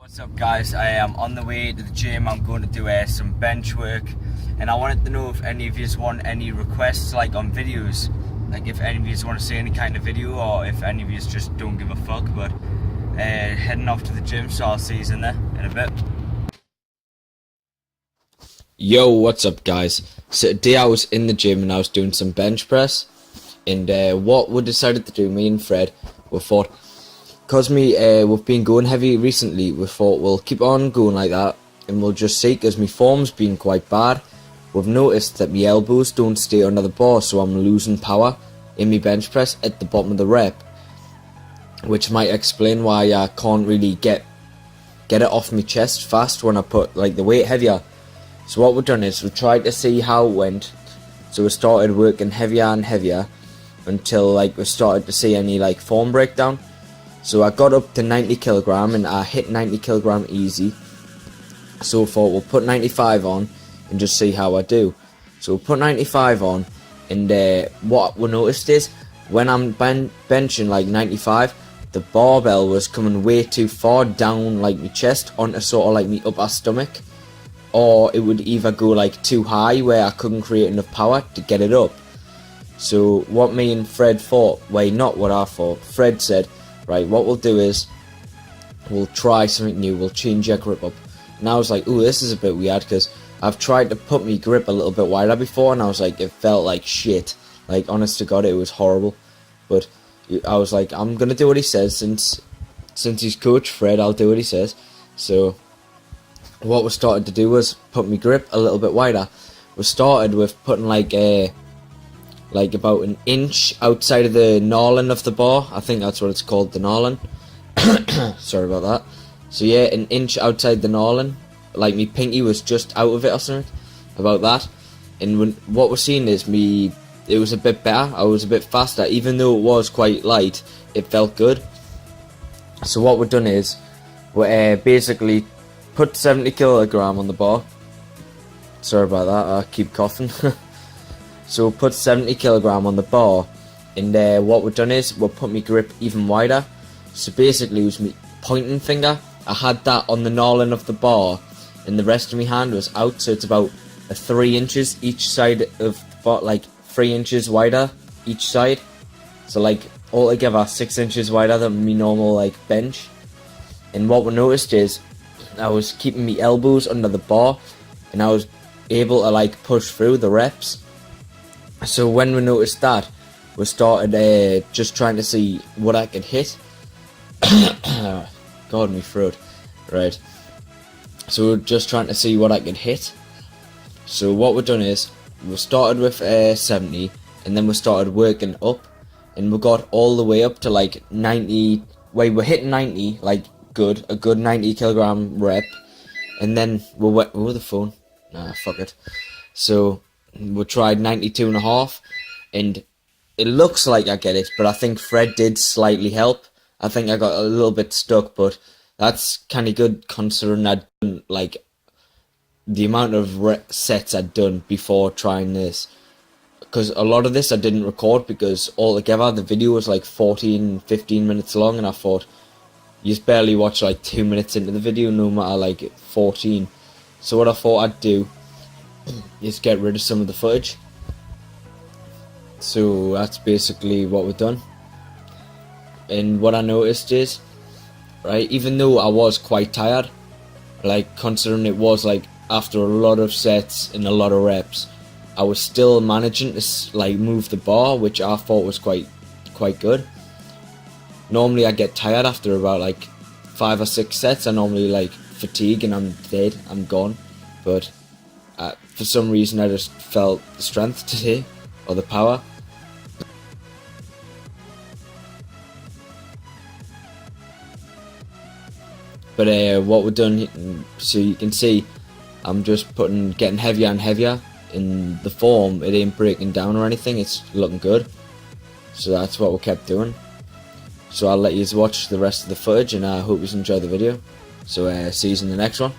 What's up guys, I am on the way to the gym. I'm going to do some bench work, and I wanted to know if any of you want any requests like on videos, like if any of you want to see any kind of video, or if any of you just don't give a fuck. But heading off to the gym, so I'll see you in there in a bit. Yo, what's up guys? So today I was in the gym and I was doing some bench press, and what we decided to do, me and Fred, we thought, because we've been going heavy recently, we thought we'll keep on going like that, and we'll just see, because my form's been quite bad. We've noticed that my elbows don't stay under the bar, so I'm losing power in my bench press at the bottom of the rep, which might explain why I can't really get it off my chest fast when I put like the weight heavier. So what we've done is we tried to see how it went. So we started working heavier and heavier until like we started to see any like form breakdown. So I got up to 90 kilogram and I hit 90 kilogram easy. So I thought we'll put 95 on and just see how I do. So we'll put 95 on, and what we noticed is when I'm benching like 95, the barbell was coming way too far down like my chest onto sort of like my upper stomach, or it would either go like too high where I couldn't create enough power to get it up. So what me and Fred thought, well, not what I thought, Fred said, right, what we'll do is we'll try something new, we'll change your grip up. And I was like, ooh, this is a bit weird, because I've tried to put my grip a little bit wider before, and I was like, it felt like shit. Like, honest to God, it was horrible. But I was like, I'm going to do what he says, since he's coach Fred, I'll do what he says. So what we started to do was put my grip a little bit wider. We started with putting like about an inch outside of the knurling of the bar. I think that's what it's called, the knurling. Sorry about that. So yeah, an inch outside the knurling. Like my pinky was just out of it or something. About that. And what we're seeing is it was a bit better. I was a bit faster. Even though it was quite light, it felt good. So what we've done is we basically put 70 kilogram on the bar. Sorry about that, I keep coughing. So we'll put 70 kilogram on the bar, and what we've done is we'll put my grip even wider. So basically it was my pointing finger, I had that on the knurling of the bar, and the rest of my hand was out, so it's about 3 inches each side of the bar, like 3 inches wider each side. So like altogether 6 inches wider than my normal like bench. And what we noticed is I was keeping my elbows under the bar, and I was able to like push through the reps. So when we noticed that, we started just trying to see what I could hit. God, my throat. Right. So we're just trying to see what I could hit. So what we've done is, we started with 70, and then we started working up, and we got all the way up to like 90. Wait, we're hitting 90, like a good 90 kilogram rep, and then we went, oh, the phone. Nah, fuck it. So we tried 92.5, and it looks like I get it, but I think Fred did slightly help. I think I got a little bit stuck, but that's kind of good considering I'd done like the amount of sets I'd done before trying this. Because a lot of this I didn't record, because altogether the video was like 14-15 minutes long, and I thought you just barely watch like 2 minutes into the video, no matter like 14. So what I thought I'd do is get rid of some of the footage. So that's basically what we've done. And what I noticed is, right, even though I was quite tired, like considering it was like after a lot of sets and a lot of reps, I was still managing to like move the bar, which I thought was quite good. Normally I get tired after about like 5 or 6 sets. I normally like fatigue and I'm dead, I'm gone. But for some reason I just felt the strength today, or the power. But what we've done, so you can see, I'm just getting heavier and heavier. In the form, it ain't breaking down or anything, it's looking good. So that's what we kept doing. So I'll let you watch the rest of the footage, and I hope you enjoy the video. So see you in the next one.